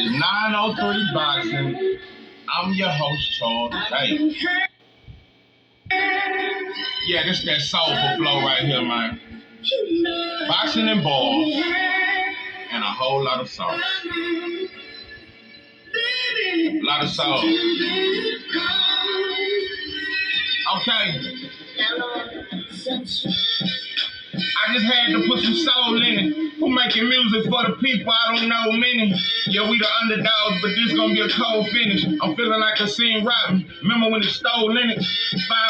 is 903 Boxing. I'm your host, Charles. Hey. Yeah, this that soulful flow right here, man. Boxing and balls. And a whole lot of sauce. A lot of sauce. Okay. I just had to put some soul in it. Who making music for the people? I don't know many. Yeah, we the underdogs, but this gonna be a cold finish. I'm feeling like a scene rotten. Remember when it stole in it?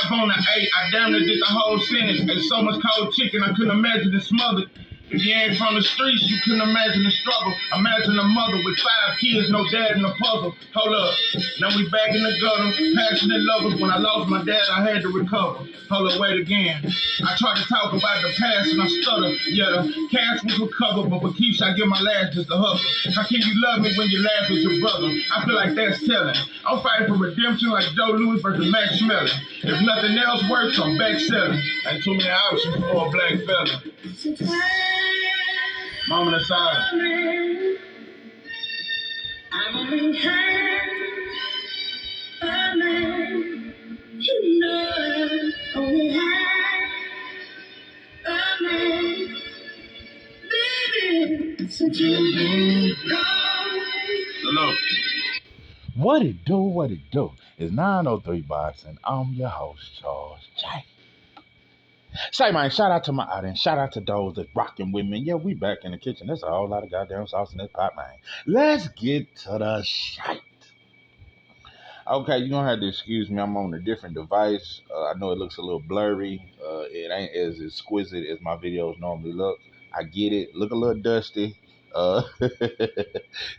5 on the 8. I damn near did the whole sentence. There's so much cold chicken, I couldn't imagine it smothered. If you ain't from the streets, you couldn't imagine the struggle. Imagine a mother with 5 kids, no dad in the puzzle. Hold up, now we back in the gutter, passionate lovers. When I lost my dad, I had to recover. Hold up, wait again. I tried to talk about the past and I stutter. Yeah, the cash was recovered, but for Keisha, I give my last just a hug. How can you love me when you laugh at your brother? I feel like that's telling. I'm fighting for redemption like Joe Louis versus Max Schmeling. If nothing else works, I'm back selling. Ain't too many options for a black fella. Moment of silence. I'm only you know, only baby, since you've been gone. Hello. What it do, what it do? It's 903 Boxing. I'm your host, Charles J. Say, man, shout out to my audience. Shout out to those that rocking with me. Yeah, we back in the kitchen. There's a whole lot of goddamn sauce in this pot, man. Let's get to the shite. Okay, you're going to have to excuse me. I'm on a different device. I know it looks a little blurry. It ain't as exquisite as my videos normally look. I get it. Look a little dusty.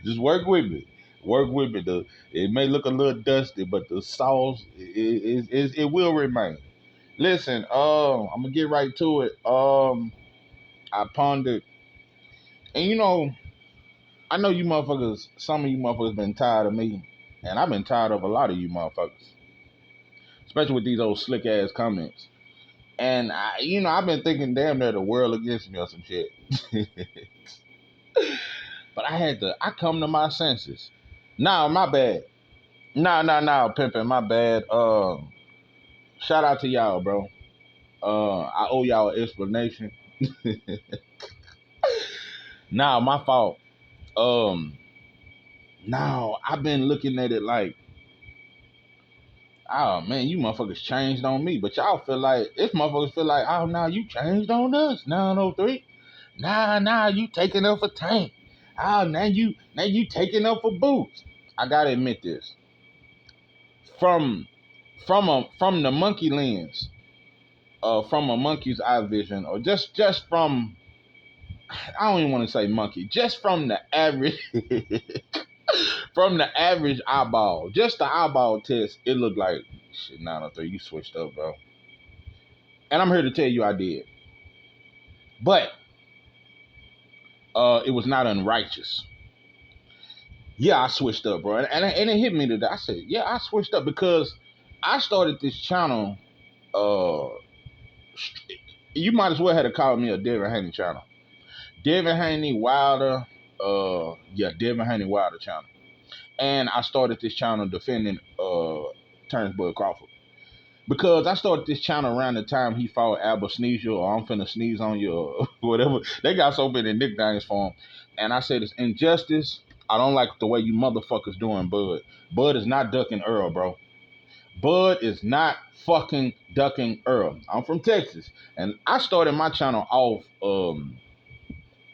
Just work with me. Work with me. It may look a little dusty, but the sauce, it will remain. Listen, I'm gonna get right to it. I pondered, and I know you motherfuckers. Some of you motherfuckers been tired of me, and I've been tired of a lot of you motherfuckers, especially with these old slick ass comments. And I've been thinking, damn, near the world against me or some shit. But I come to my senses. Nah, my bad. Nah, pimpin', my bad. Shout out to y'all, bro. I owe y'all an explanation. Nah, my fault. Now I've been looking at it like, oh man, you motherfuckers changed on me, but y'all feel like this motherfuckers feel like, oh now you changed on us, 903. Nah, you taking up for Tank. Oh now you taking up for Boots. I gotta admit this. From the monkey lens, from a monkey's eye vision, or just from, I don't even want to say monkey, just from the average from the average eyeball, just the eyeball test, it looked like shit. 903, you switched up, bro. And I'm here to tell you I did, but it was not unrighteous. Yeah, I switched up, bro, and it hit me today. I said, yeah, I switched up because I started this channel. You might as well have called me a Devin Haney channel. Devin Haney Wilder, Devin Haney Wilder channel. And I started this channel defending Terrence Bud Crawford. Because I started this channel around the time he fought Albert Sneasel, or I'm finna sneeze on you, or whatever. They got so many nicknames for him. And I said, it's injustice. I don't like the way you motherfuckers doing Bud. Bud is not ducking Earl, bro. Bud is not fucking ducking Earl. I'm from Texas. And I started my channel off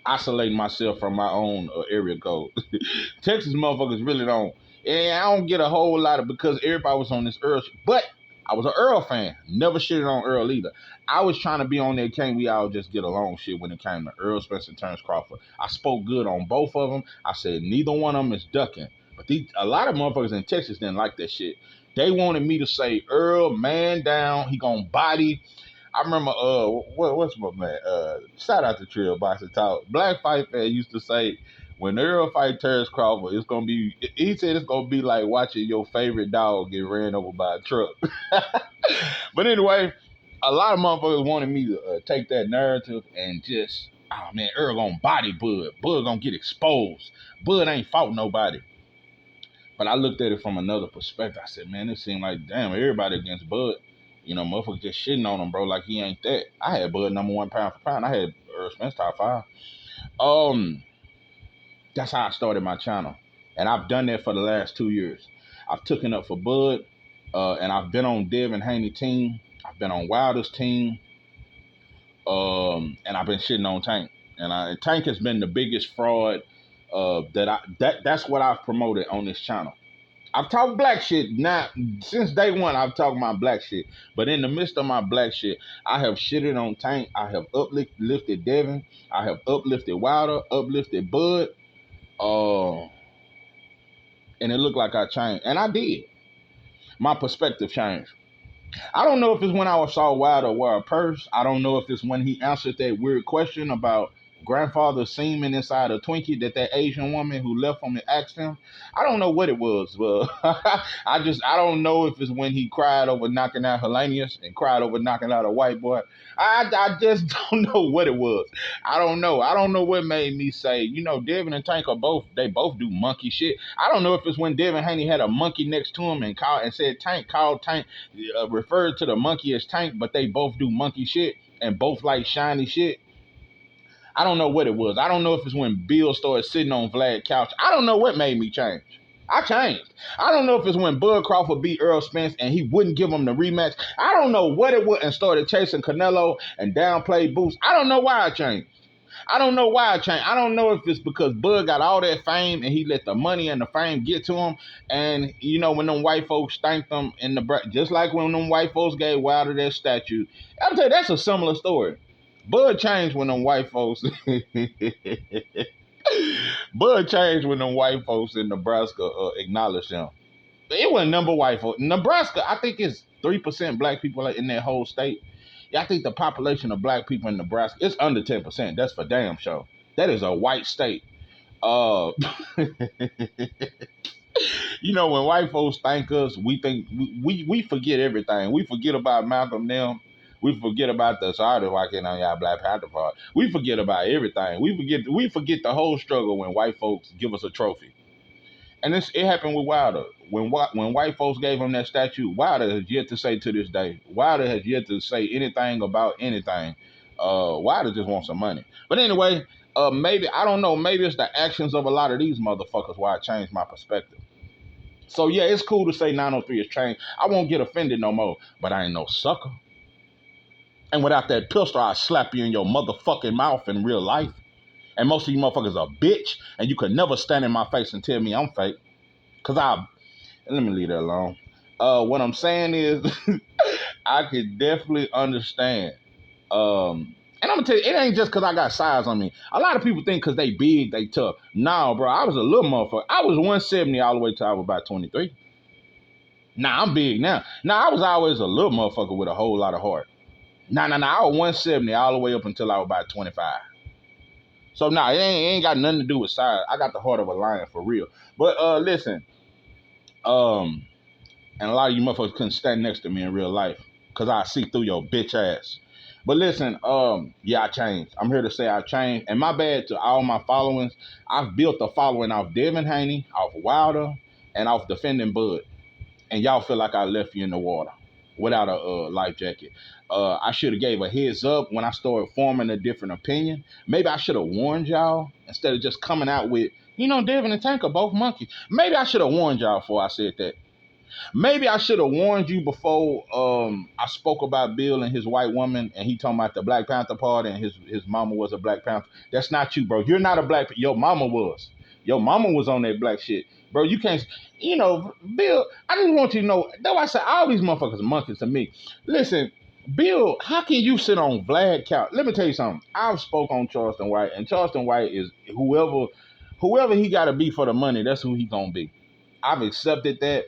isolating myself from my own area code. Texas motherfuckers really don't. And I don't get a whole lot of, because everybody was on this Earl shit. But I was an Earl fan. Never shitted on Earl either. I was trying to be on that can't we all just get along shit when it came to Earl Spence and Terrence Crawford. I spoke good on both of them. I said neither one of them is ducking. But a lot of motherfuckers in Texas didn't like that shit. They wanted me to say, Earl, man down, he gonna body. I remember, what's my man? Shout out to Trill Boxing Talk. Black Fight Fan used to say, when Earl fight Terrence Crawford, he said it's gonna be like watching your favorite dog get ran over by a truck. But anyway, a lot of motherfuckers wanted me to take that narrative and just, oh man, Earl gonna body Bud. Bud gonna get exposed. Bud ain't fought nobody. But I looked at it from another perspective. I said, man, it seemed like, damn, everybody against Bud. You know, motherfuckers just shitting on him, bro, like he ain't that. I had Bud #1 pound for pound. I had Earl Spence top 5. That's how I started my channel. And I've done that for the last 2 years. I've taken up for Bud, and I've been on Devin Haney team. I've been on Wilder's team. And I've been shitting on Tank. And Tank has been the biggest fraud that's what I've promoted on this channel. I've talked black shit now since day one. I've talked my black shit, but in the midst of my black shit, I have shitted on Tank. I have uplifted Devin. I have uplifted Wilder, uplifted Bud, and it looked like I changed, and I did. My perspective changed. I don't know if it's when I saw Wilder wear a purse. I don't know if it's when he answered that weird question about grandfather semen inside a Twinkie that Asian woman who left him and asked him. I don't know what it was, but I don't know if it's when he cried over knocking out Hellenius and cried over knocking out a white boy. I just don't know what it was. I don't know. I don't know what made me say, you know, Devin and Tank both do monkey shit. I don't know if it's when Devin Haney had a monkey next to him and said Tank, called Tank, referred to the monkey as Tank, but they both do monkey shit and both like shiny shit. I don't know what it was. I don't know if it's when Bill started sitting on Vlad's couch. I don't know what made me change. I changed. I don't know if it's when Bud Crawford beat Earl Spence and he wouldn't give him the rematch. I don't know what it was and started chasing Canelo and downplayed Boots. I don't know why I changed. I don't know why I changed. I don't know if it's because Bud got all that fame and he let the money and the fame get to him. And, you know, when them white folks thanked them in the just like when them white folks gave Wilder their statue. I'll tell you, that's a similar story. Bud changed when them white folks. Bud changed when them white folks in Nebraska acknowledged him. It wasn't number white folks. Nebraska, I think it's 3% black people in that whole state. Yeah, I think the population of black people in Nebraska is under 10%. That's for damn sure. That is a white state. You know, when white folks thank us, we think we forget everything. We forget about Malcolm them. We forget about the sorry why can't on y'all Black Panther part. We forget about everything. We forget the whole struggle when white folks give us a trophy. And it happened with Wilder. When white folks gave him that statue, Wilder has yet to say to this day. Wilder has yet to say anything about anything. Wilder just wants some money. But anyway, maybe, I don't know, maybe it's the actions of a lot of these motherfuckers why I changed my perspective. So yeah, it's cool to say 903 is changed. I won't get offended no more, but I ain't no sucker. And without that pistol, I'll slap you in your motherfucking mouth in real life. And most of you motherfuckers are bitch, and you could never stand in my face and tell me I'm fake. Let me leave that alone. What I'm saying is, I could definitely understand. And I'm gonna tell you, it ain't just because I got size on me. A lot of people think because they big, they tough. Nah, bro, I was a little motherfucker. I was 170 all the way till I was about 23. Nah, I'm big now. Nah, I was always a little motherfucker with a whole lot of heart. Nah, I was 170 all the way up until I was about 25. So nah, it ain't got nothing to do with size. I got the heart of a lion for real. But listen, and a lot of you motherfuckers couldn't stand next to me in real life because I see through your bitch ass. But listen, yeah, I changed. I'm here to say I changed. And my bad to all my followings. I've built a following off Devin Haney, off Wilder, and off defending Bud. And y'all feel like I left you in the water without a life jacket. I should have gave a heads up when I started forming a different opinion. Maybe I should have warned y'all instead of just coming out with, you know, Devin and Tank are both monkeys. Maybe I should have warned y'all before I said that. Maybe I should have warned you before I spoke about Bill and his white woman and he talking about the Black Panther part and his mama was a Black Panther. That's not you, bro. You're not a Black Panther. Your mama was. Your mama was on that black shit. Bro, you can't, you know, Bill, I just want you to know, that's why I said all these motherfuckers are monkeys to me. Listen, Bill, how can you sit on Vlad couch? Let me tell you something. I've spoke on Charleston White, and Charleston White is whoever he got to be for the money, that's who he going to be. I've accepted that.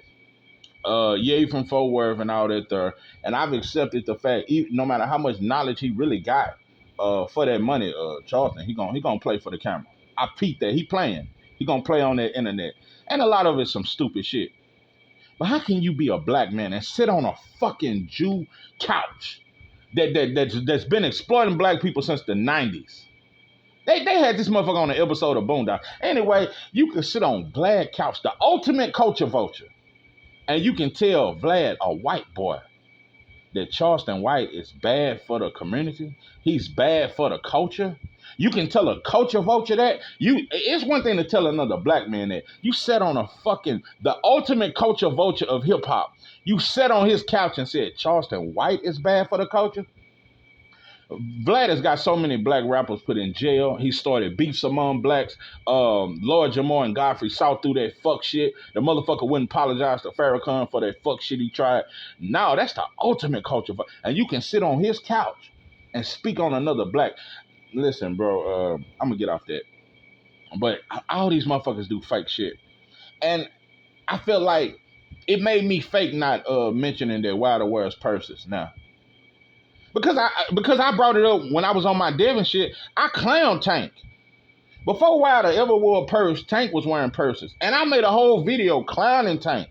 Ye from Fort Worth and all that there. And I've accepted the fact, no matter how much knowledge he really got for that money, Charleston, he gonna play for the camera. I peeped that. He playing. He gonna play on that internet. And a lot of it's some stupid shit. But how can you be a black man and sit on a fucking Jew couch that's been exploiting black people since the 90s? They had this motherfucker on an episode of Boondock. Anyway, you can sit on Vlad couch, the ultimate culture vulture, and you can tell Vlad, a white boy, that Charleston White is bad for the community. He's bad for the culture. You can tell a culture vulture that. It's one thing to tell another black man that. You sat on the ultimate culture vulture of hip hop. You sat on his couch and said Charleston White is bad for the culture. Vlad has got so many black rappers put in jail. He started beefs among blacks. Lord Jamar and Godfrey saw through that fuck shit. The motherfucker wouldn't apologize to Farrakhan for that fuck shit he tried. Now that's the ultimate culture. And you can sit on his couch and speak on another black. Listen, bro, I'm gonna get off that. But all these motherfuckers do fake shit. And I feel like it made me fake not mentioning their Wilder wears purses now. Because I brought it up when I was on my Devin shit, I clowned Tank. Before Wilder ever wore a purse, Tank was wearing purses. And I made a whole video clowning Tank.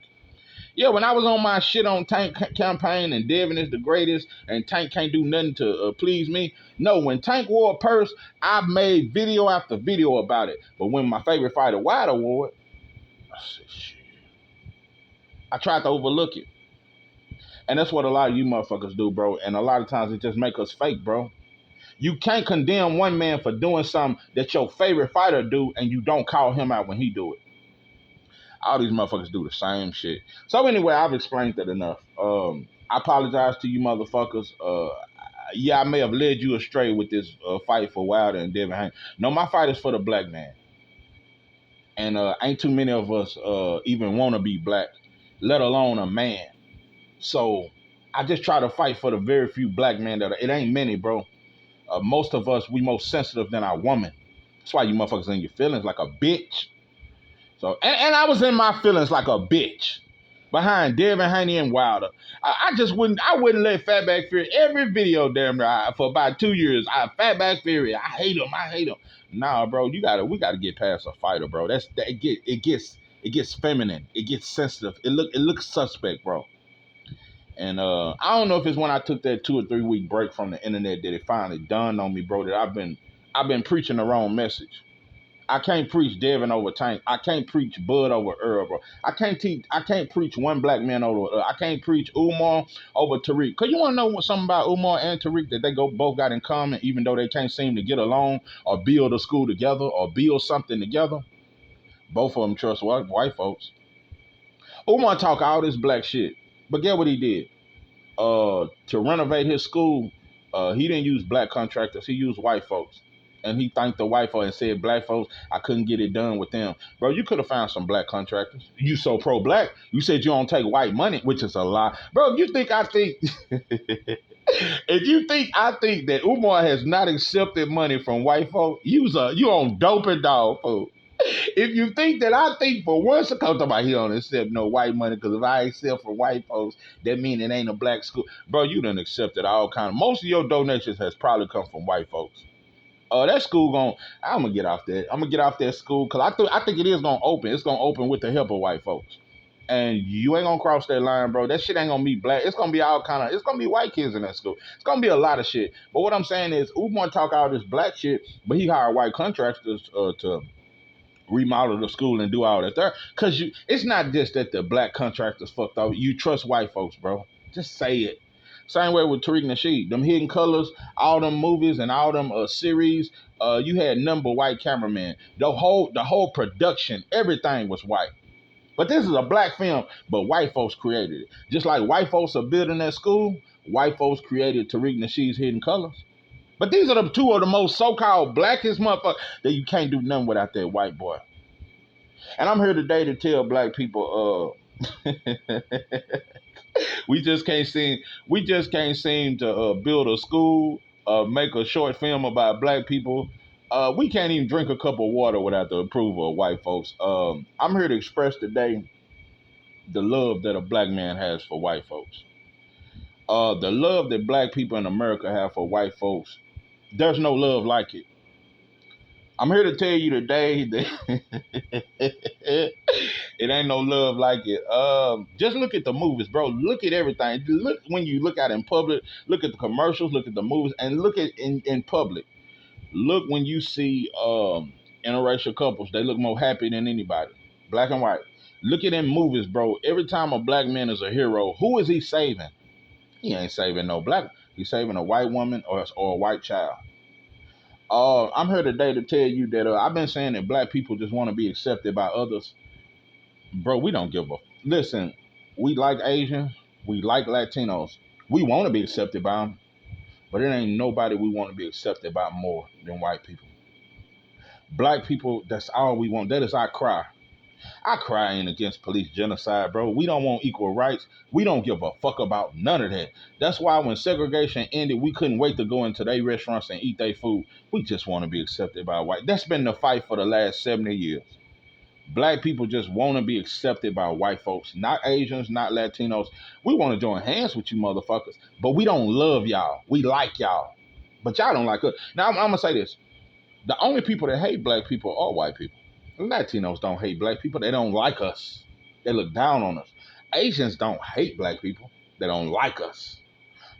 Yeah, when I was on my shit on Tank campaign and Devin is the greatest and Tank can't do nothing to please me. No, when Tank wore a purse, I made video after video about it. But when my favorite fighter Wilder wore it, I said, shit. I tried to overlook it. And that's what a lot of you motherfuckers do, bro. And a lot of times it just make us fake, bro. You can't condemn one man for doing something that your favorite fighter do and you don't call him out when he do it. All these motherfuckers do the same shit. So anyway, I've explained that enough. I apologize to you motherfuckers. Yeah, I may have led you astray with this fight for Wilder and Devin Haney. No, my fight is for the black man. And ain't too many of us even want to be black, let alone a man. So I just try to fight for the very few black men it ain't many, bro. Most of us, we more sensitive than our woman. That's why you motherfuckers in your feelings like a bitch. So, and I was in my feelings like a bitch behind Devin Haney and Wilder. I wouldn't let Fatback Fury, every video damn near for about 2 years, Fatback Fury, I hate him. Nah, bro, we gotta get past a fighter, bro. It gets feminine, it gets sensitive, it looks suspect, bro. And I don't know if it's when I took that 2 or 3 week break from the internet that it finally dawned on me, bro, that I've been preaching the wrong message. I can't preach Devin over Tank. I can't preach Bud over Earl, bro. I can't preach one black man over. I can't preach Umar over Tariq. Cause you want to know something about Umar and Tariq that they both got in common, even though they can't seem to get along or build a school together or build something together. Both of them trust white folks. Umar talk all this black shit, but get what he did. To renovate his school, he didn't use black contractors. He used white folks. And he thanked the white folks and said, black folks, I couldn't get it done with them. Bro, you could have found some black contractors. You so pro-black. You said you don't take white money, which is a lie. Bro, if you think I think that Umar has not accepted money from white folks, you on dope and dog food. If you think that I think for once, I'm talking about he don't accept no white money, because if I accept for white folks, that means it ain't a black school. Bro, you done accepted all kind of, most of your donations has probably come from white folks. That school I'm gonna get off that. I'm gonna get off that school because I think it is gonna open. It's gonna open with the help of white folks. And you ain't gonna cross that line, bro. That shit ain't gonna be black. It's gonna be it's gonna be white kids in that school. It's gonna be a lot of shit. But what I'm saying is, Umar talk all this black shit, but he hired white contractors to remodel the school and do all that there. Cause it's not just that the black contractors fucked up. You trust white folks, bro. Just say it. Same way with Tariq Nasheed. Them Hidden Colors, all them movies and all them series, you had number white cameramen. The whole production, everything was white. But this is a black film, but white folks created it. Just like white folks are building that school, white folks created Tariq Nasheed's Hidden Colors. But these are the two of the most so-called blackest motherfuckers that you can't do nothing without that white boy. And I'm here today to tell black people, we just can't seem to build a school, make a short film about black people. We can't even drink a cup of water without the approval of white folks. I'm here to express today the love that a black man has for white folks. The love that black people in America have for white folks, there's no love like it. I'm here to tell you today that it ain't no love like it. Just look at the movies, bro. Look at everything. Look when you look at it in public. Look at the commercials. Look at the movies, and look at in public. Look when you see interracial couples, they look more happy than anybody. Black and white. Look at them movies, bro. Every time a black man is a hero, who is he saving? He ain't saving no black. He's saving a white woman or a white child. I'm here today to tell you that I've been saying that black people just want to be accepted by others. Bro, we don't give a. Listen, we like Asians. We like Latinos. We want to be accepted by them. But it ain't nobody we want to be accepted by more than white people. Black people, that's all we want. That is our cry. Our cry ain't against police genocide, bro. We don't want equal rights. We don't give a fuck about none of that. That's why when segregation ended, we couldn't wait to go into their restaurants and eat their food. We just want to be accepted by white. That's been the fight for the last 70 years. Black people just want to be accepted by white folks, not Asians, not Latinos. We want to join hands with you motherfuckers, but we don't love y'all. We like y'all, but y'all don't like us. Now, I'm going to say this. The only people that hate black people are white people. Latinos don't hate black people. They don't like us. They look down on us. Asians don't hate black people. They don't like us.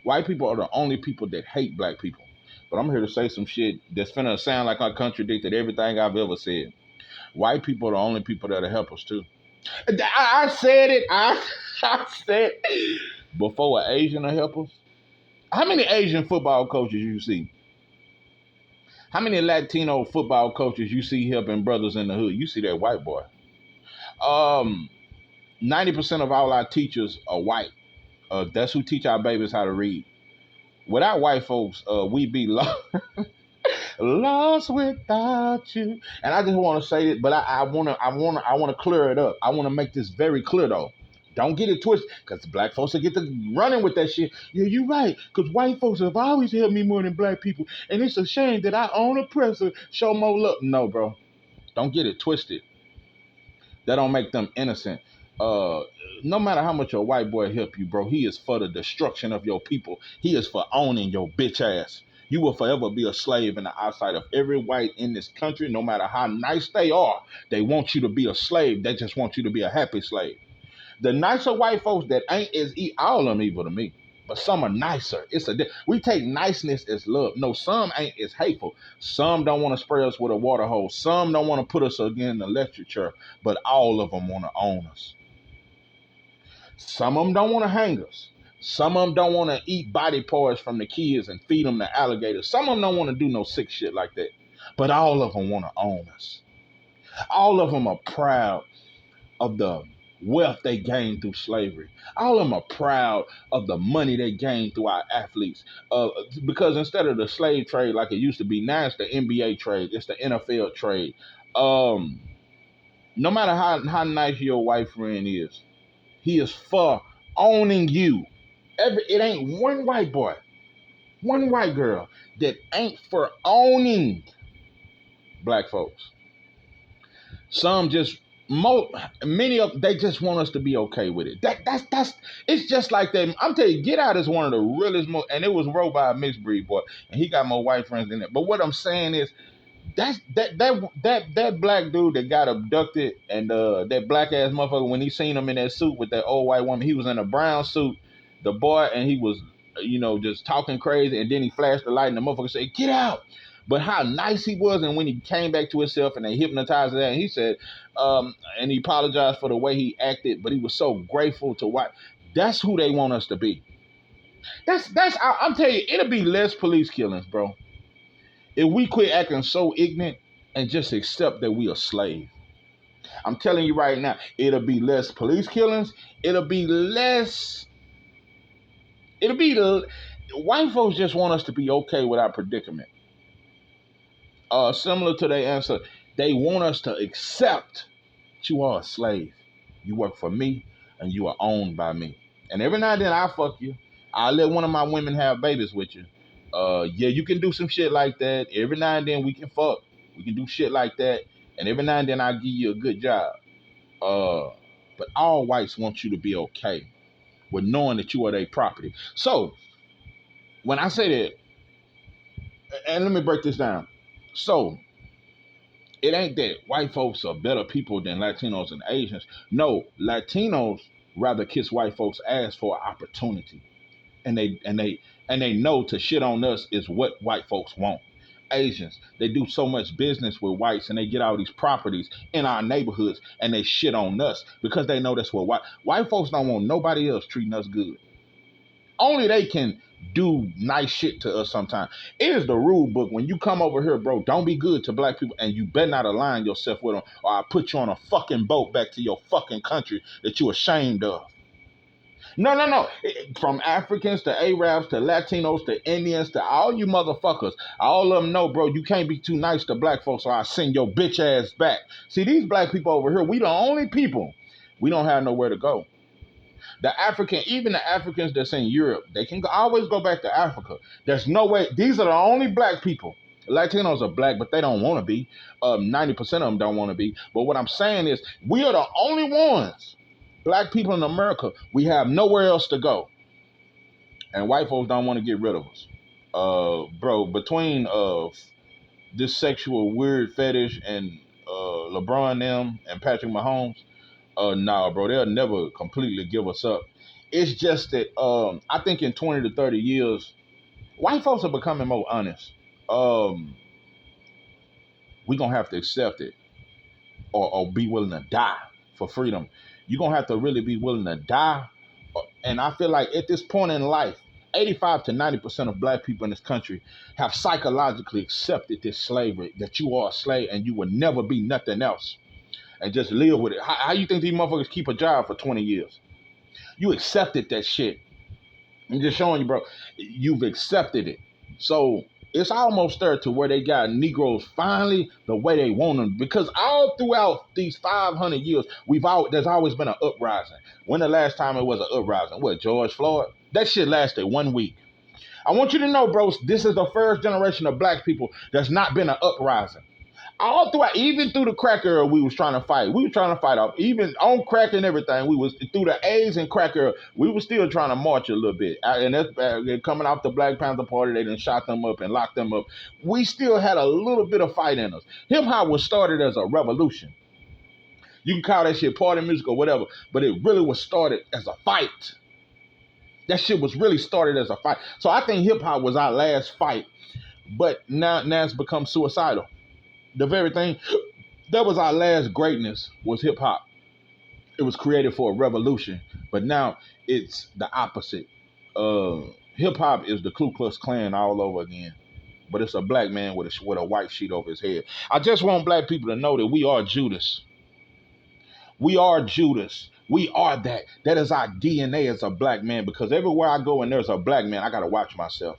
White people are the only people that hate black people. But I'm here to say some shit that's finna sound like I contradicted everything I've ever said. White people are the only people that'll help us too. I said it. I said before an Asian will help us. How many Asian football coaches you see? How many Latino football coaches you see helping brothers in the hood? You see that white boy. 90% of all our teachers are white. That's who teach our babies how to read. Without white folks, we be lost, lost without you. And I just want to say it, but I want to clear it up. I want to make this very clear though. Don't get it twisted, because black folks will get to running with that shit. Yeah, you're right, because white folks have always helped me more than black people, and it's a shame that I own oppressor show more love. No, bro, don't get it twisted. That don't make them innocent. No matter how much a white boy help you, bro, he is for the destruction of your people. He is for owning your bitch ass. You will forever be a slave in the eyesight of every white in this country, no matter how nice they are. They want you to be a slave. They just want you to be a happy slave. The nicer white folks that ain't as all of them evil to me, but some are nicer. We take niceness as love. No, some ain't as hateful. Some don't want to spray us with a water hose. Some don't want to put us again in the electric chair, but all of them want to own us. Some of them don't want to hang us. Some of them don't want to eat body parts from the kids and feed them to alligators. Some of them don't want to do no sick shit like that, but all of them want to own us. All of them are proud of the wealth they gained through slavery. All of them are proud of the money they gained through our athletes. Because instead of the slave trade like it used to be, now it's the NBA trade, it's the NFL trade. No matter how nice your white friend is, he is for owning you. It ain't one white boy, one white girl that ain't for owning black folks. Some just many of they just want us to be okay with it. That's it's just like that. I'm telling you, Get Out is one of the realest and it was wrote by a mixed breed boy, and he got more white friends than that. But what I'm saying is that black dude that got abducted and that black ass motherfucker, when he seen him in that suit with that old white woman, he was in a brown suit, the boy, and he was just talking crazy, and then he flashed the light and the motherfucker said, "Get out." But how nice he was, and when he came back to himself and they hypnotized him, and he said, and he apologized for the way he acted, but he was so grateful to what. That's who they want us to be. I'm telling you, it'll be less police killings, bro, if we quit acting so ignorant and just accept that we are slaves. I'm telling you right now, it'll be less police killings. White folks just want us to be okay with our predicament. Similar to their answer, they want us to accept that you are a slave. You work for me and you are owned by me. And every now and then I'll fuck you. I'll let one of my women have babies with you. Yeah, you can do some shit like that. Every now and then we can fuck. We can do shit like that. And every now and then I'll give you a good job. But all whites want you to be okay with knowing that you are their property. So, when I say that, and let me break this down. So, it ain't that white folks are better people than Latinos and Asians. No, Latinos rather kiss white folks' ass for opportunity. And they know to shit on us is what white folks want. Asians. They do so much business with whites and they get all these properties in our neighborhoods and they shit on us because they know that's what white folks don't want nobody else treating us good. Only they can do nice shit to us sometimes. It is the rule book. When you come over here, bro, don't be good to black people and you better not align yourself with them or I'll put you on a fucking boat back to your fucking country that you're ashamed of. No. From Africans to Arabs to Latinos to Indians to all you motherfuckers, all of them know, bro, you can't be too nice to black folks or I'll send your bitch ass back. See, these black people over here, we the only people. We don't have nowhere to go. Even the Africans that's in Europe, they can always go back to Africa. There's no way. These are the only black people. Latinos are black, but they don't want to be. 90% of them don't want to be. But what I'm saying is, we are the only ones. Black people in America, we have nowhere else to go. And white folks don't want to get rid of us. Bro, between this sexual weird fetish and LeBron them and Patrick Mahomes, nah, bro, they'll never completely give us up. It's just that I think in 20 to 30 years, white folks are becoming more honest. We're going to have to accept it or be willing to die for freedom. You're going to have to really be willing to die. And I feel like at this point in life, 85 to 90% of black people in this country have psychologically accepted this slavery, that you are a slave and you will never be nothing else. And just live with it. How you think these motherfuckers keep a job for 20 years? You accepted that shit. I'm just showing you, bro. You've accepted it. So it's almost there to where they got Negroes finally the way they want them. Because all throughout these 500 years, there's always been an uprising. When the last time it was an uprising? What, George Floyd? That shit lasted 1 week. I want you to know, bros, this is the first generation of black people that's not been an uprising. All throughout, even through the crack era, we was trying to fight. We were trying to fight off, even on crack and everything. We was through the AIDS and crack era. We were still trying to march a little bit. And that's coming off the Black Panther Party. They done shot them up and locked them up. We still had a little bit of fight in us. Hip hop was started as a revolution. You can call that shit party music or whatever, but it really was started as a fight. That shit was really started as a fight. So I think hip hop was our last fight, but now it's become suicidal. The very thing that was our last greatness was hip hop. It was created for a revolution, but now it's the opposite. Hip hop is the Ku Klux Klan all over again, but it's a black man with a white sheet over his head. I just want black people to know that we are Judas. We are Judas. We are that. That is our DNA as a black man, because everywhere I go and there's a black man, I gotta watch myself.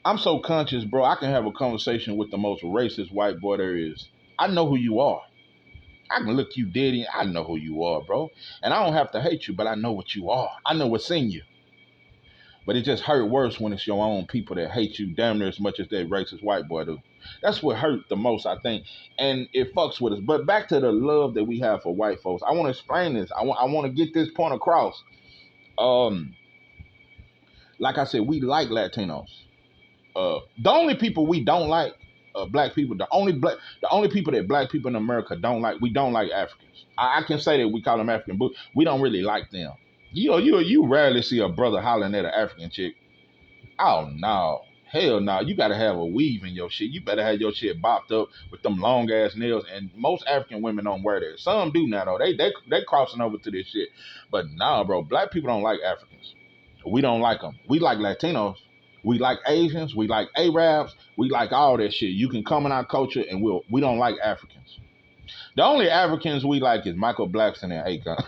I'm so conscious, bro, I can have a conversation with the most racist white boy there is. I know who you are. I can look you dead in. I know who you are, bro. And I don't have to hate you, but I know what you are. I know what's in you. But it just hurt worse when it's your own people that hate you damn near as much as that racist white boy do. That's what hurt the most, I think. And it fucks with us. But back to the love that we have for white folks. I want to explain this. I want to get this point across. Like I said, we like Latinos. The only people we don't like, black people, the only people that black people in America don't like, we don't like Africans. I can say that we call them African, but we don't really like them. You rarely see a brother hollering at an African chick. Oh no, hell no! You gotta have a weave in your shit. You better have your shit bopped up with them long ass nails. And most African women don't wear that. Some do now though. They crossing over to this shit. But nah, bro, black people don't like Africans. We don't like them. We like Latinos. We like Asians, we like Arabs, we like all that shit. You can come in our culture and we don't like Africans. The only Africans we like is Michael Blackson and Akon.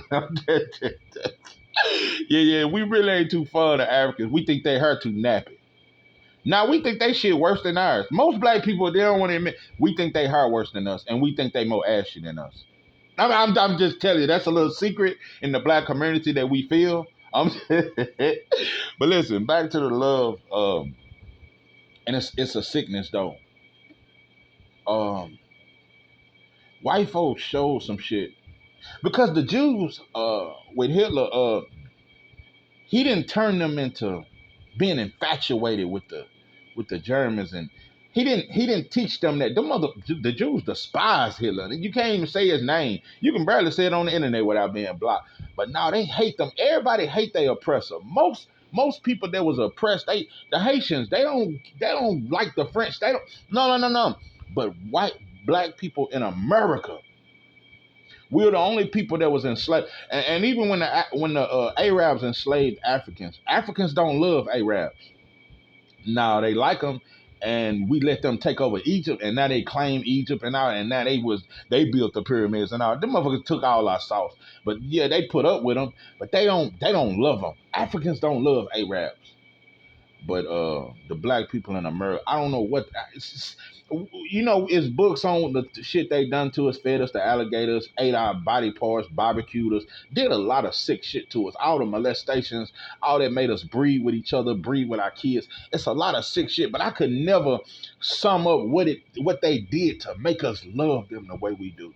Yeah, we really ain't too fond of Africans. We think they hair too nappy. Now, we think they shit worse than ours. Most black people, they don't want to admit, we think they hair worse than us, and we think they more ashy than us. I'm just telling you, that's a little secret in the black community that we feel. But listen, back to the love, and it's a sickness though. White folks showed some shit because the Jews, with Hitler, he didn't turn them into being infatuated with the Germans, and he didn't teach them that the Jews despise Hitler. You can't even say his name. You can barely say it on the internet without being blocked. But now they hate them. Everybody hate their oppressor. Most Most people that was oppressed, the Haitians, they don't like the French. They don't. No. But black people in America, we're the only people that was enslaved. And even when the Arabs enslaved Africans, Africans don't love Arabs. Now they like them, and we let them take over Egypt, and now they claim Egypt, and now they built the pyramids and all. Them motherfuckers took all our sauce, but yeah, they put up with them, but they don't love them. Africans don't love Arabs, but the black people in America, I don't know what. It's books on the shit they done to us, fed us to alligators, ate our body parts, barbecued us, did a lot of sick shit to us. All the molestations, all that made us breed with each other, breed with our kids. It's a lot of sick shit, but I could never sum up what they did to make us love them the way we do.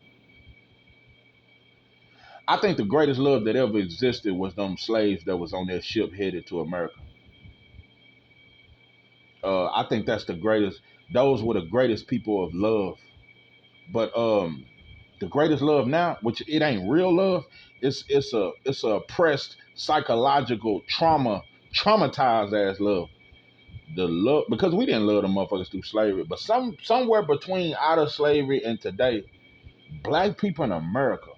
I think the greatest love that ever existed was them slaves that was on that ship headed to America. I think that's the greatest. Those were the greatest people of love. But the greatest love now, which it ain't real love, it's a oppressed psychological traumatized ass love. The love, because we didn't love the motherfuckers through slavery, but somewhere between out of slavery and today, black people in America,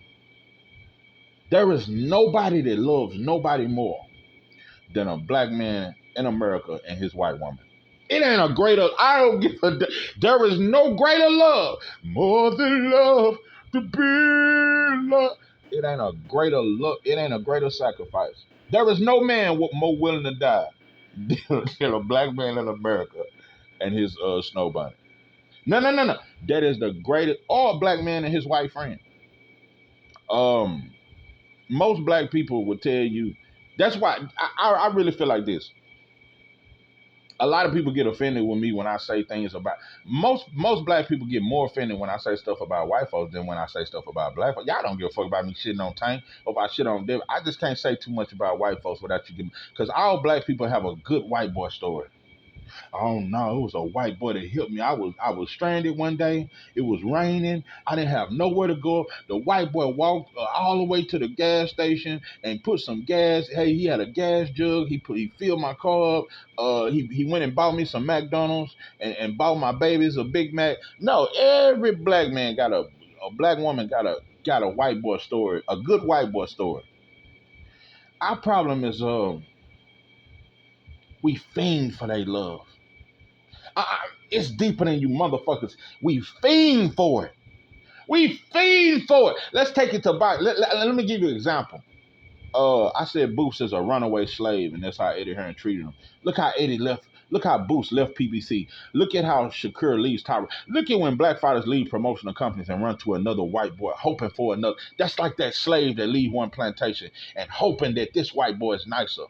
there is nobody that loves nobody more than a black man in America and his white woman. It ain't a greater, I don't give a, there is no greater love, more than love to be loved. It ain't a greater love, it ain't a greater sacrifice. There is no man more willing to die than a black man in America and his snow bunny. No. That is the greatest, or a black man and his white friend. Most black people would tell you, that's why I really feel like this. A lot of people get offended with me when I say things about most black people get more offended when I say stuff about white folks than when I say stuff about black folks. Y'all don't give a fuck about me shitting on Tank or about shit on them. I just can't say too much about white folks without you giving, because all black people have a good white boy story. Oh no, it was a white boy that helped me. I was stranded one day. It was raining. I didn't have nowhere to go. The white boy walked all the way to the gas station and put some gas. Hey, he had a gas jug. He filled my car up. He went and bought me some McDonald's and bought my babies a Big Mac. No, every black man got a black woman got a white boy story, a good white boy story. Our problem is we fiend for their love. It's deeper than you motherfuckers. We fiend for it. We fiend for it. Let's take it to bite. Let me give you an example. I said Boots is a runaway slave, and that's how Eddie Hearn treated him. Look how Eddie left. Look how Boots left PBC. Look at how Shakur leaves Tyra. Look at when black fathers leave promotional companies and run to another white boy, hoping for another. That's like that slave that leave one plantation and hoping that this white boy is nicer.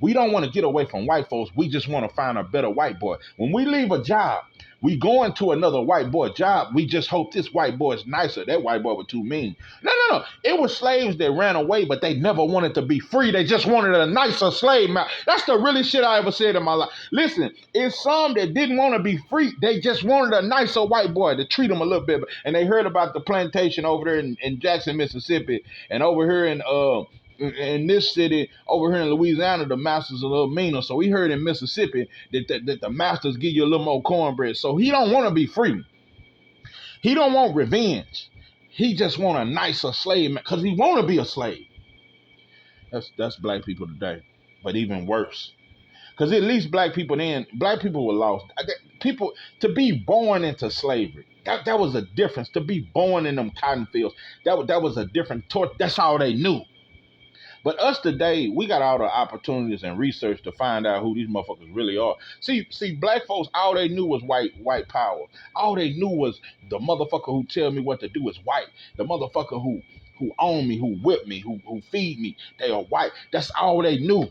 We don't want to get away from white folks. We just want to find a better white boy. When we leave a job, we go into another white boy job. We just hope this white boy is nicer. That white boy was too mean. No. It was slaves that ran away, but they never wanted to be free. They just wanted a nicer slave. That's the really shit I ever said in my life. Listen, it's some that didn't want to be free. They just wanted a nicer white boy to treat them a little bit. And they heard about the plantation over there in Jackson, Mississippi, and over here in this city, over here in Louisiana, the masters are a little meaner. So he heard in Mississippi that the masters give you a little more cornbread. So he don't want to be free. He don't want revenge. He just want a nicer slave because he want to be a slave. That's black people today, but even worse. Because at least black people were lost. People, to be born into slavery, that was a difference. To be born in them cotton fields, that was a different torch. That's all they knew. But us today, we got all the opportunities and research to find out who these motherfuckers really are. See, black folks, all they knew was white power. All they knew was the motherfucker who tell me what to do is white. The motherfucker who own me, who whip me, who feed me, they are white. That's all they knew.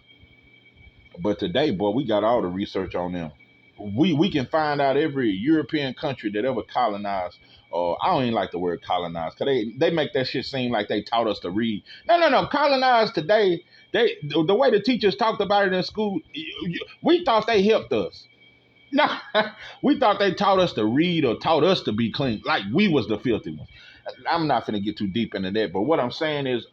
But today, boy, we got all the research on them. We can find out every European country that ever colonized. I don't even like the word colonize, because they make that shit seem like they taught us to read. No. Colonize today, the way the teachers talked about it in school, we thought they helped us. No, we thought they taught us to read or taught us to be clean, like we was the filthy ones. I'm not finna get too deep into that, but what I'm saying is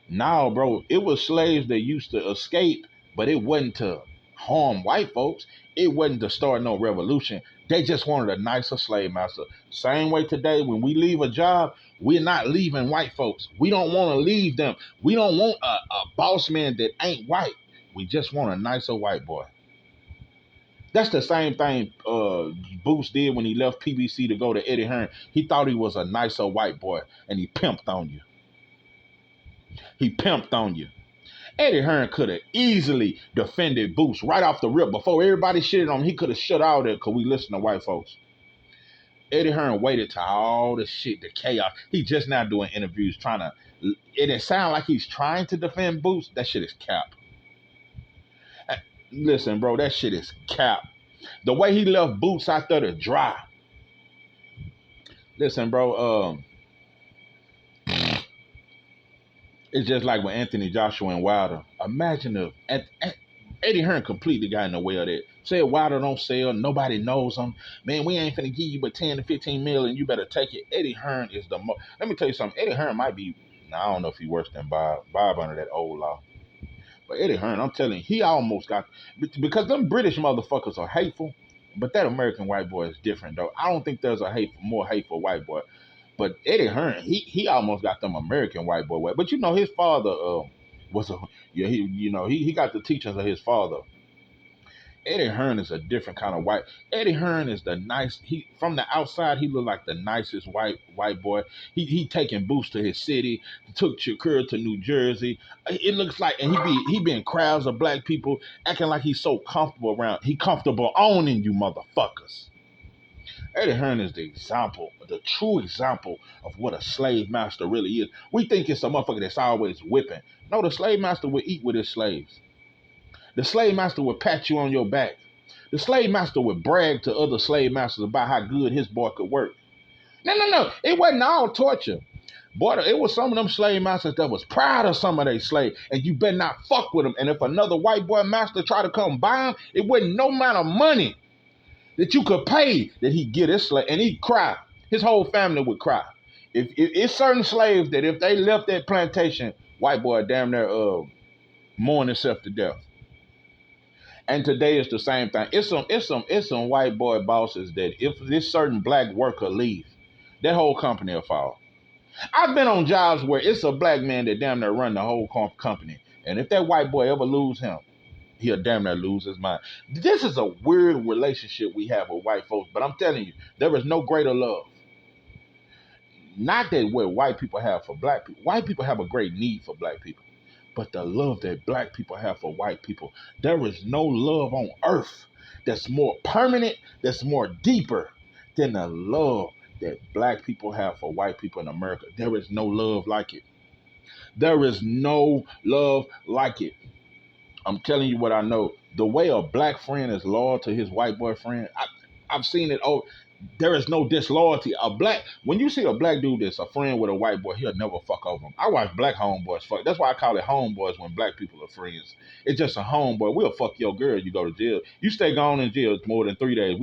Now, bro, it was slaves that used to escape, but it wasn't to harm white folks. It wasn't to start no revolution. They just wanted a nicer slave master. Same way today, when we leave a job, we're not leaving white folks. We don't want to leave them. We don't want a boss man that ain't white. We just want a nicer white boy. That's the same thing Boots did when he left PBC to go to Eddie Hearn. He thought he was a nicer white boy, and he pimped on you. He pimped on you. Eddie Hearn could have easily defended Boots right off the rip. Before everybody shitted on him, he could have shut all that because we listen to white folks. Eddie Hearn waited to all the shit, the chaos. He just now doing interviews trying to, it sound like he's trying to defend Boots. That shit is cap. Listen, bro, that shit is cap. The way he left Boots out there to dry. Listen, bro, it's just like with Anthony Joshua and Wilder. Imagine if Eddie Hearn completely got in the way of that. Said Wilder don't sell, nobody knows him. Man, we ain't finna give you but 10 to 15 million. You better take it. Eddie Hearn is the most. Let me tell you something. Eddie Hearn might be. Now, I don't know if he's worse than Bob. Bob under that old law. But Eddie Hearn, I'm telling you, he almost got, because them British motherfuckers are hateful, but that American white boy is different though. I don't think there's a more hateful white boy. But Eddie Hearn, he almost got them American white boy way. But you know, his father was he got the teachings of his father. Eddie Hearn is a different kind of white. Eddie Hearn is the nice. He from the outside, he looked like the nicest white boy. He taking Boots to his city. Took Shakur to New Jersey. It looks like, and he be in crowds of black people acting like he's so comfortable around. He comfortable owning you motherfuckers. Eddie Hearn is the example, the true example of what a slave master really is. We think it's a motherfucker that's always whipping. No, the slave master would eat with his slaves. The slave master would pat you on your back. The slave master would brag to other slave masters about how good his boy could work. No. It wasn't all torture. Boy, it was some of them slave masters that was proud of some of their slaves, and you better not fuck with them. And if another white boy master tried to come buy him, it wasn't no amount of money that you could pay that he'd get his slave, and he'd cry. His whole family would cry. If it's certain slaves that if they left that plantation, white boy damn near mourn himself to death. And today it's the same thing. It's some white boy bosses that if this certain black worker leave, that whole company will fall. I've been on jobs where it's a black man that damn near run the whole company, and if that white boy ever lose him, he'll damn near lose his mind. This is a weird relationship we have with white folks, but I'm telling you, there is no greater love. Not that what white people have for black people. White people have a great need for black people. But the love that black people have for white people, there is no love on earth that's more permanent, that's more deeper than the love that black people have for white people in America. There is no love like it. There is no love like it. I'm telling you what I know. The way a black friend is loyal to his white boyfriend, I've seen it. Oh, there is no disloyalty. When you see a black dude that's a friend with a white boy, he'll never fuck over him. I watch black homeboys fuck. That's why I call it homeboys when black people are friends. It's just a homeboy. We'll fuck your girl. You go to jail. You stay gone in jail more than 3 days.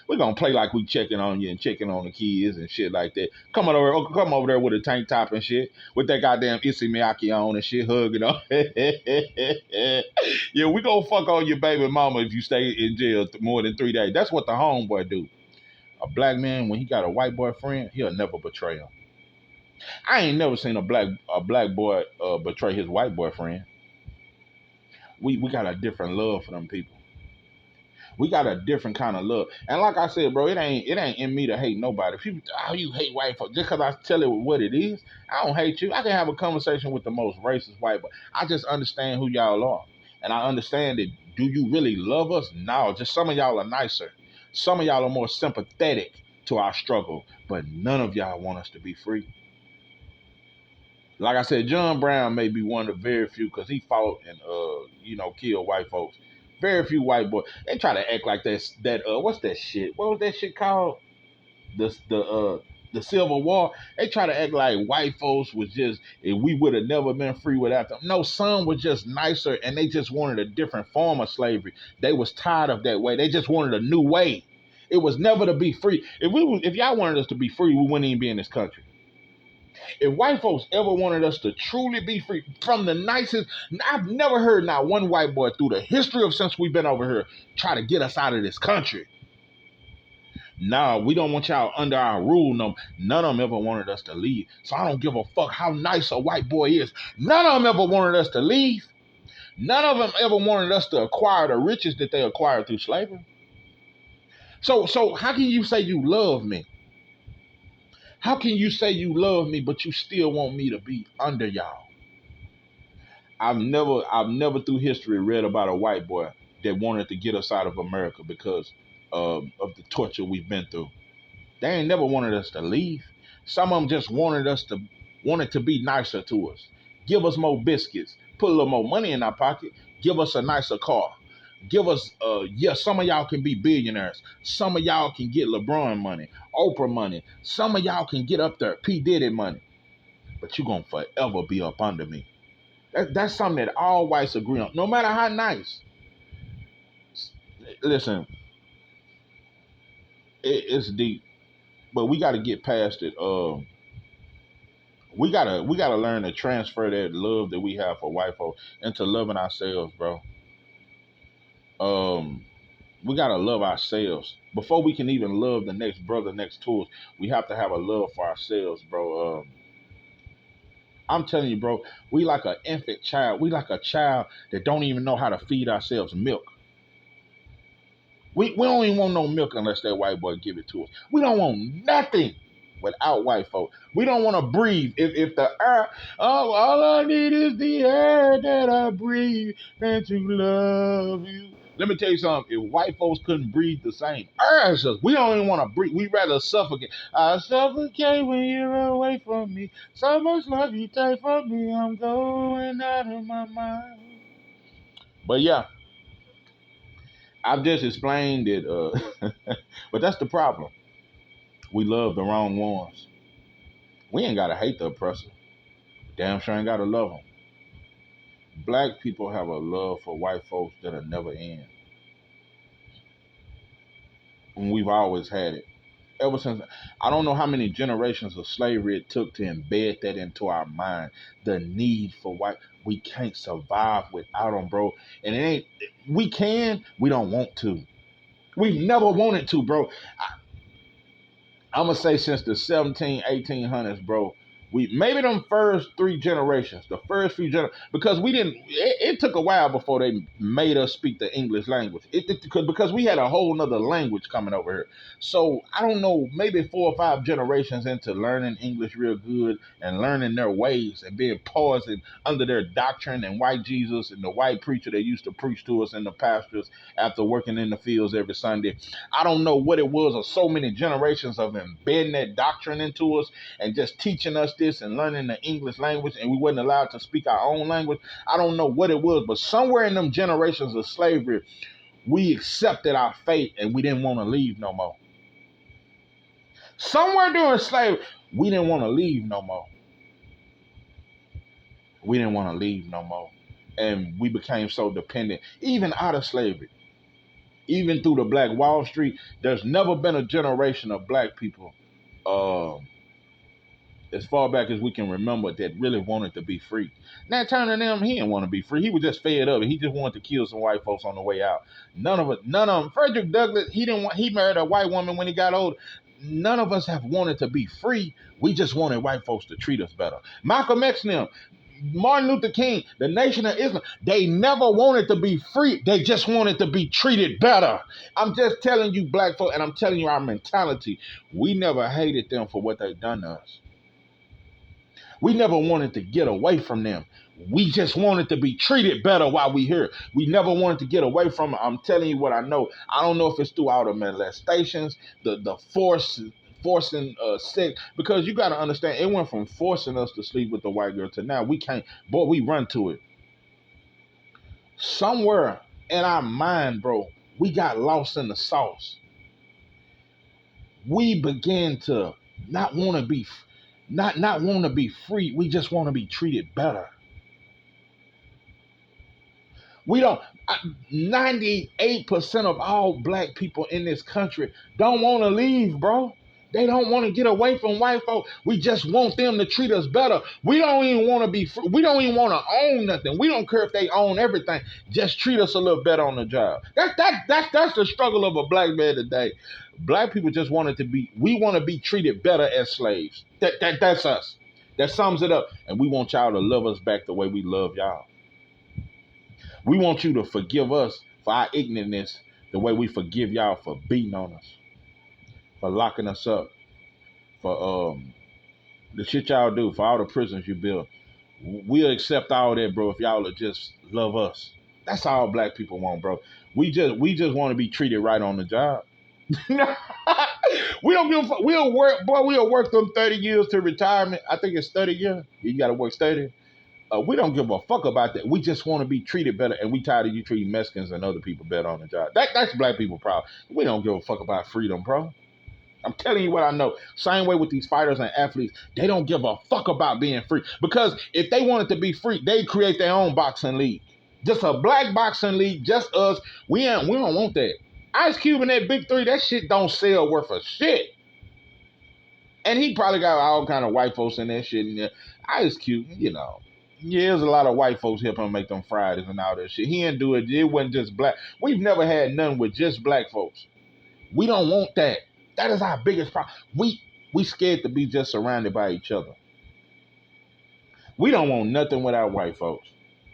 We're gonna play like we checking on you and checking on the kids and shit like that. Come over there with a tank top and shit, with that goddamn Issey Miyake on and shit, hugging on. Yeah, we gonna fuck on your baby mama if you stay in jail more than 3 days. That's what the homeboy do. A black man, when he got a white boyfriend, he'll never betray him. I ain't never seen a black boy betray his white boyfriend. We got a different love for them people. We got a different kind of love. And like I said, bro, it ain't in me to hate nobody. People, you hate white folks. Just because I tell it what it is, I don't hate you. I can have a conversation with the most racist white boy. I just understand who y'all are. And I understand that, do you really love us? No, just some of y'all are nicer. Some of y'all are more sympathetic to our struggle, but none of y'all want us to be free. Like I said, John Brown may be one of the very few, because he fought and killed white folks. Very few white boys. They try to act like that what's that shit? What was that shit called? The Civil War. They try to act like white folks was just, if we would have never been free without them. No, some were just nicer, and they just wanted a different form of slavery. They was tired of that way. They just wanted a new way. It was never to be free. If y'all wanted us to be free, we wouldn't even be in this country. If white folks ever wanted us to truly be free from the nicest, I've never heard not one white boy through the history of since we've been over here try to get us out of this country. Nah, we don't want y'all under our rule. No, none of them ever wanted us to leave. So I don't give a fuck how nice a white boy is. None of them ever wanted us to leave. None of them ever wanted us to acquire the riches that they acquired through slavery. So how can you say you love me? How can you say you love me, but you still want me to be under y'all? I've never through history read about a white boy that wanted to get us out of America because of the torture we've been through. They ain't never wanted us to leave. Some of them just wanted to be nicer to us. Give us more biscuits, put a little more money in our pocket, give us a nicer car. Give us some of y'all can be billionaires. Some of y'all can get LeBron money, Oprah money. Some of y'all can get up there, P. Diddy money. But you're gonna forever be up under me. That's something that all whites agree on, no matter how nice. Listen, it's deep, but we got to get past it. We gotta learn to transfer that love that we have for white folks into loving ourselves, bro. We gotta love ourselves before we can even love the next brother next to us. We have to have a love for ourselves, bro. I'm telling you, bro, we like an infant child. We like a child that don't even know how to feed ourselves milk. We don't even want no milk unless that white boy give it to us. We don't want nothing without white folk. We don't want to breathe. If the air, oh, all I need is the air that I breathe and to love you. Let me tell you something. If white folks couldn't breathe the same air as us, we don't even want to breathe. We rather suffocate. I suffocate when you're away from me. So much love you take from me. I'm going out of my mind. But yeah, I've just explained it. But that's the problem. We love the wrong ones. We ain't gotta hate the oppressor. Damn sure ain't gotta love them. Black people have a love for white folks that'll never end. And we've always had it. Ever since, I don't know how many generations of slavery it took to embed that into our mind. The need for white, we can't survive without them, bro. And it ain't, we don't want to. We've never wanted to, bro. I'm gonna say since the 1800s, bro. We maybe them first three generations, the first few generations, because we didn't. It took a while before they made us speak the English language. Because we had a whole nother language coming over here. So I don't know, maybe 4 or 5 generations into learning English real good and learning their ways and being poisoned under their doctrine and white Jesus and the white preacher that used to preach to us in the pastures after working in the fields every Sunday. I don't know what it was, or so many generations of embedding that doctrine into us and just teaching us this and learning the English language, and we wasn't allowed to speak our own language. I don't know what it was, but somewhere in them generations of slavery, we accepted our fate and we didn't want to leave no more. Somewhere during slavery, we didn't want to leave no more. We didn't want to leave no more. And we became so dependent, even out of slavery. Even through the Black Wall Street, there's never been a generation of black people as far back as we can remember that really wanted to be free. Nat Turner and them, he didn't want to be free. He was just fed up. He just wanted to kill some white folks on the way out. None of them. Frederick Douglass, he married a white woman when he got older. None of us have wanted to be free. We just wanted white folks to treat us better. Malcolm X and them, Martin Luther King, the Nation of Islam, they never wanted to be free. They just wanted to be treated better. I'm just telling you, black folk, and I'm telling you our mentality. We never hated them for what they've done to us. We never wanted to get away from them. We just wanted to be treated better while we here. We never wanted to get away from it. I'm telling you what I know. I don't know if it's through all the molestations, the forcing sex, because you got to understand, it went from forcing us to sleep with the white girl to now we can't. Boy, we run to it. Somewhere in our mind, bro, we got lost in the sauce. We began to not want to be free. We just want to be treated better. We don't. 98% of all black people in this country don't want to leave, bro. They don't want to get away from white folk. We just want them to treat us better. We don't even want to be free. We don't even want to own nothing. We don't care if they own everything. Just treat us a little better on the job. That's the struggle of a black man today. Black people just wanted to be. We want to be treated better as slaves. That's us. That sums it up. And we want y'all to love us back the way we love y'all. We want you to forgive us for our ignorance the way we forgive y'all for beating on us, for locking us up, for the shit y'all do, for all the prisons you build. We'll accept all that, bro, if y'all will just love us. That's all black people want, bro. We just want to be treated right on the job. We don't give a fuck. We'll work them 30 years to retirement. I think it's 30 years. You got to work 30. We don't give a fuck about that. We just want to be treated better, and we tired of you treating Mexicans and other people better on the job. That's black people problem. We don't give a fuck about freedom, bro. I'm telling you what I know. Same way with these fighters and athletes. They don't give a fuck about being free. Because if they wanted to be free, they'd create their own boxing league. Just a black boxing league, just us. We don't want that. Ice Cube and that Big Three, that shit don't sell worth a shit. And he probably got all kind of white folks in that shit. And Ice Cube, you know. Yeah, there's a lot of white folks helping him make them Fridays and all that shit. He didn't do it. It wasn't just black. We've never had none with just black folks. We don't want that. That is our biggest problem. We scared to be just surrounded by each other. We don't want nothing without white folks.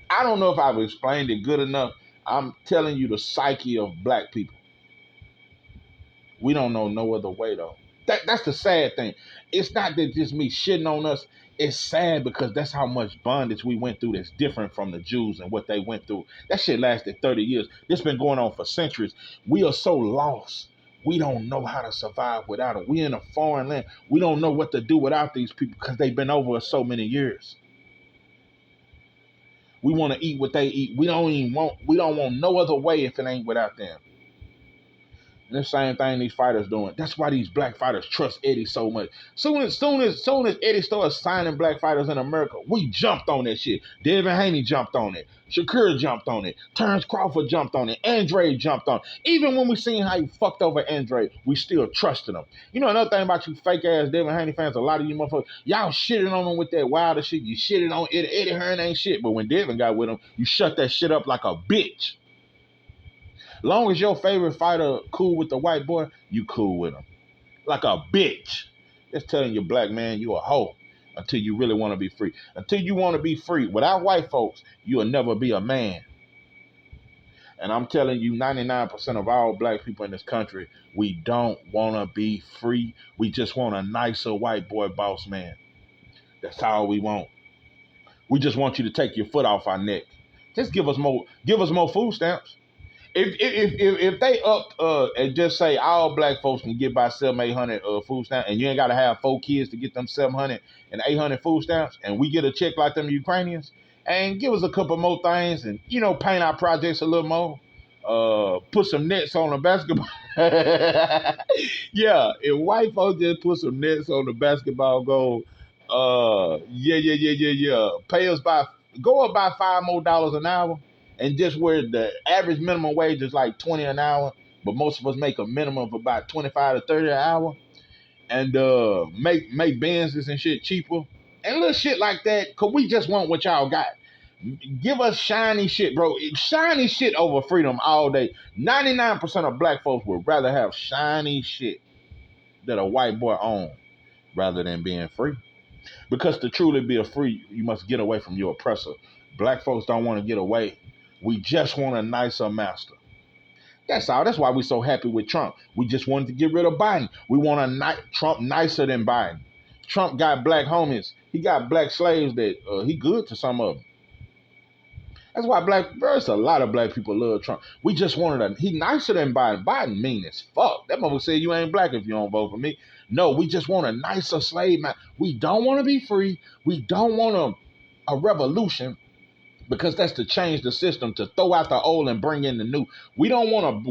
I don't know if I've explained it good enough. I'm telling you the psyche of black people. We don't know no other way, though. That's the sad thing. It's not that just me shitting on us. It's sad because that's how much bondage we went through that's different from the Jews and what they went through. That shit lasted 30 years. This been going on for centuries. We are so lost. We don't know how to survive without them. We in a foreign land. We don't know what to do without these people because they've been over us so many years. We want to eat what they eat. We don't want no other way if it ain't without them. And the same thing these fighters doing. That's why these black fighters trust Eddie so much. Soon as Eddie started signing black fighters in America, we jumped on that shit. Devin Haney jumped on it. Shakur jumped on it. Terrence Crawford jumped on it. Andre jumped on it. Even when we seen how he fucked over Andre, we still trusted him. You know another thing about you fake ass Devin Haney fans, a lot of you motherfuckers, y'all shitting on him with that wilder shit. You shitted on Eddie. Eddie Hearn ain't shit. But when Devin got with him, you shut that shit up like a bitch. Long as your favorite fighter cool with the white boy, you cool with him. Like a bitch. Just telling you, black man, you a hoe until you really want to be free. Until you want to be free. Without white folks, you'll never be a man. And I'm telling you, 99% of all black people in this country, we don't want to be free. We just want a nicer white boy boss man. That's all we want. We just want you to take your foot off our neck. Just give us more food stamps. If they upped and just say all black folks can get by 700-800 food stamps, and you ain't got to have 4 kids to get them 700 and 800 food stamps, and we get a check like them Ukrainians, and give us a couple more things, and paint our projects a little more, put some nets on the basketball. Yeah, if white folks just put some nets on the basketball goal, yeah. Go up by $5 more an hour. And just where the average minimum wage is like $20 an hour, but most of us make a minimum of about $25 to $30 an hour, and make Benzes and shit cheaper, and little shit like that, cause we just want what y'all got. Give us shiny shit, bro. Shiny shit over freedom all day. 99% of black folks would rather have shiny shit that a white boy owns rather than being free. Because to truly be a free, you must get away from your oppressor. Black folks don't want to get away. We just want a nicer master. That's all. That's why we're so happy with Trump. We just wanted to get rid of Biden. We want Trump nicer than Biden. Trump got black homies. He got black slaves that he good to some of them. That's why there's a lot of black people love Trump. We just wanted he nicer than Biden. Biden mean as fuck. That motherfucker said you ain't black if you don't vote for me. No, we just want a nicer slave man. We don't want to be free. We don't want a revolution. Because that's to change the system, to throw out the old and bring in the new. We don't want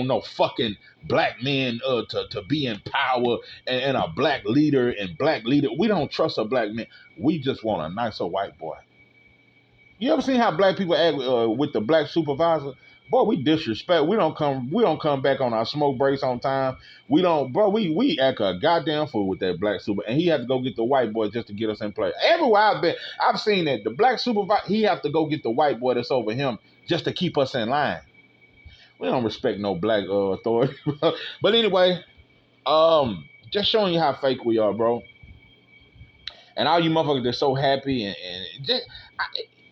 no fucking black men to be in power and a black leader and black leader. We don't trust a black man. We just want a nicer white boy. You ever seen how black people act with the black supervisor? Boy, we disrespect. We don't come back on our smoke breaks on time. We don't, bro. We act a goddamn fool with that black super, and he had to go get the white boy just to get us in play. Everywhere I've been, I've seen that the black supervisor, he have to go get the white boy that's over him just to keep us in line. We don't respect no black authority. But anyway, just showing you how fake we are, bro. And all you motherfuckers that's so happy and just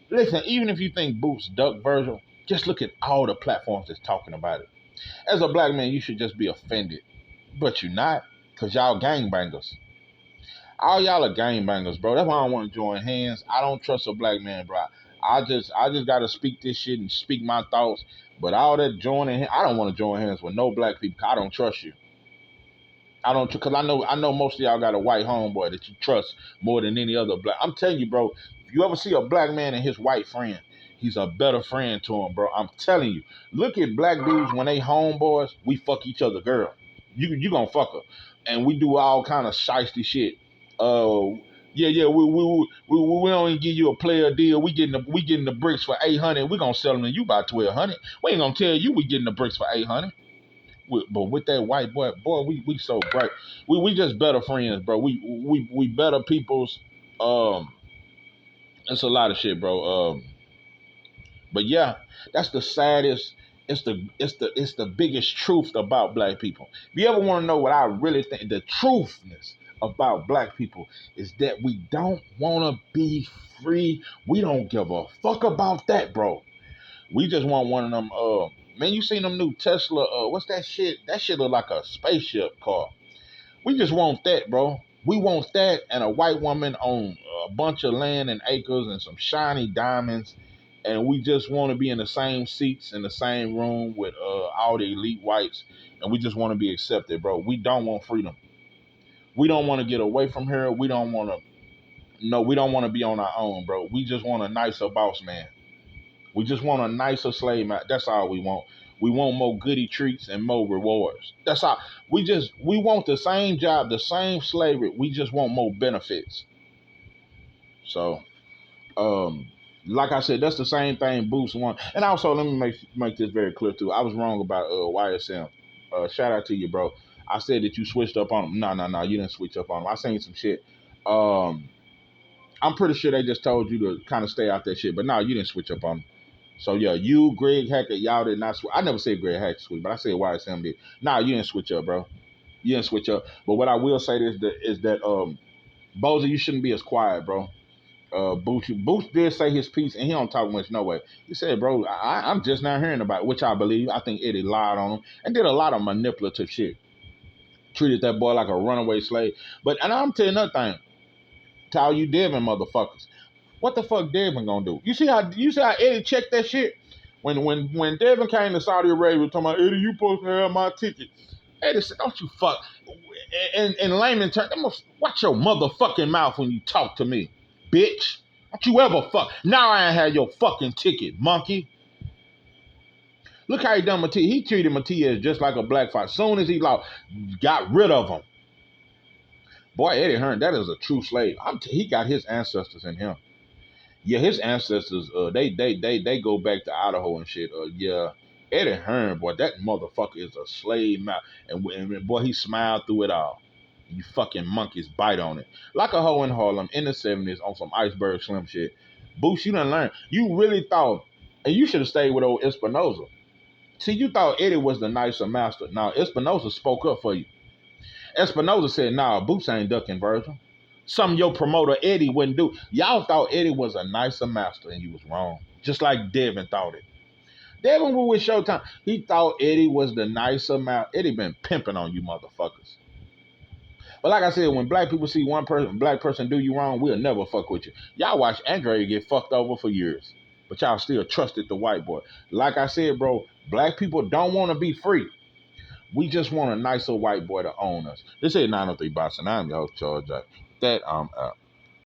listen, even if you think Boots duck Virgil, just look at all the platforms that's talking about it. As a black man, you should just be offended. But you're not, because y'all gangbangers. All y'all are gangbangers, bro. That's why I don't want to join hands. I don't trust a black man, bro. I just gotta speak this shit and speak my thoughts. But all that joining, I don't want to join hands with no black people. I don't trust you. I don't, because I know most of y'all got a white homeboy that you trust more than any other black. I'm telling you, bro. If you ever see a black man and his white friend, he's a better friend to him, bro. I'm telling you. Look at black dudes when they homeboys. We fuck each other, girl. You gonna fuck her, and we do all kind of shiesty shit. Yeah. We don't even give you a player deal. We getting the bricks for 800. We gonna sell them to you by 1,200. We ain't gonna tell you we getting the bricks for 800. But with that white boy, we so bright. We just better friends, bro. We better peoples. It's a lot of shit, bro. But yeah, that's the saddest. It's the biggest truth about black people. If you ever want to know what I really think, the truthness about black people is that we don't want to be free. We don't give a fuck about that, bro. We just want one of them. Man, you seen them new Tesla? What's that shit? That shit look like a spaceship car. We just want that, bro. We want that and a white woman on a bunch of land and acres and some shiny diamonds. And we just want to be in the same seats in the same room with all the elite whites. And we just want to be accepted, bro. We don't want freedom. We don't want to get away from here. We don't want to. No, we don't want to be on our own, bro. We just want a nicer boss man. We just want a nicer slave man. That's all we want. We want more goody treats and more rewards. That's all. We want the same job, the same slavery. We just want more benefits. So, like I said, that's the same thing Boost want. And also, let me make this very clear too. I was wrong about YSM. Shout out to you, bro. I said that you switched up on him. No, you didn't switch up on him. I seen some shit. I'm pretty sure they just told you to kind of stay out that shit. But no, you didn't switch up on him. So yeah, you, Greg Hackett, y'all did not switch. I never said Greg Hackett switch, but I said YSM did. Nah, you didn't switch up, bro. You didn't switch up. But what I will say is that Boza, you shouldn't be as quiet, bro. Booth did say his piece, and he don't talk much no way. He said, bro, I'm just not hearing about it, which I believe. I think Eddie lied on him and did a lot of manipulative shit. Treated that boy like a runaway slave. And I'm telling you another thing. To all you Devin motherfuckers. What the fuck Devin gonna do? You see how Eddie checked that shit? When Devin came to Saudi Arabia talking about, Eddie, you supposed to have my ticket. Eddie said, don't you fuck. In layman terms, watch your motherfucking mouth when you talk to me, bitch. Don't you ever fuck. Now I ain't had your fucking ticket, monkey. Look how he done Matias. He treated Matias just like a black fight. Soon as he got rid of him. Boy, Eddie Hearn, that is a true slave. He got his ancestors in him. Yeah, his ancestors, they go back to Idaho and shit. Yeah, Eddie Hearn, boy, that motherfucker is a slave mouth. And boy, he smiled through it all. You fucking monkeys bite on it. Like a hoe in Harlem in the 70s on some iceberg slim shit. Boost, you done learned. You really thought, and you should have stayed with old Espinoza. See, you thought Eddie was the nicer master. Now, Espinoza spoke up for you. Espinoza said, nah, Boots ain't ducking Virgil. Something your promoter Eddie wouldn't do. Y'all thought Eddie was a nicer master, and you was wrong. Just like Devin thought it. Devin was with Showtime. He thought Eddie was the nicer master. Eddie been pimping on you motherfuckers. But like I said, when black people see one black person do you wrong, we'll never fuck with you. Y'all watch Andre get fucked over for years. But y'all still trusted the white boy. Like I said, bro, black people don't want to be free. We just want a nicer white boy to own us. This is 903 Box, and I'm your host, Charles Jack. That I'm out.